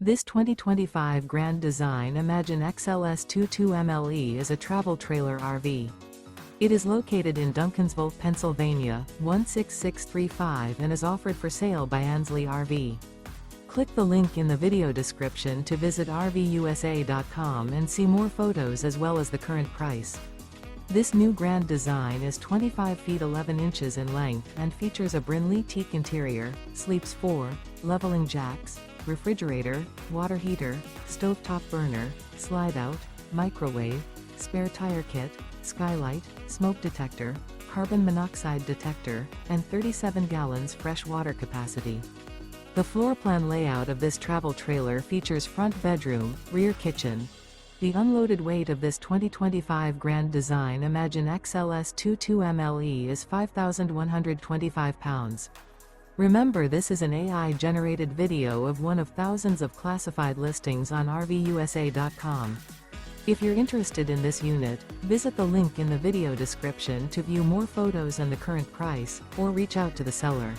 This 2025 Grand Design Imagine XLS 22MLE is a travel trailer RV. It is located in Duncansville, Pennsylvania, 16635 and is offered for sale by Ansley RV. Click the link in the video description to visit RVUSA.com and see more photos as well as the current price. This new Grand Design is 25 feet 11 inches in length and features a Brynlee Teak interior, sleeps 4, leveling jacks, refrigerator, water heater, stovetop burner, slide-out, microwave, spare tire kit, skylight, smoke detector, carbon monoxide detector, and 37 gallons fresh water capacity. The floor plan layout of this travel trailer features front bedroom, rear kitchen. The unloaded weight of this 2025 Grand Design Imagine XLS 22MLE is 5,125 pounds. Remember, this is an AI-generated video of one of thousands of classified listings on RVUSA.com. If you're interested in this unit, visit the link in the video description to view more photos and the current price, or reach out to the seller.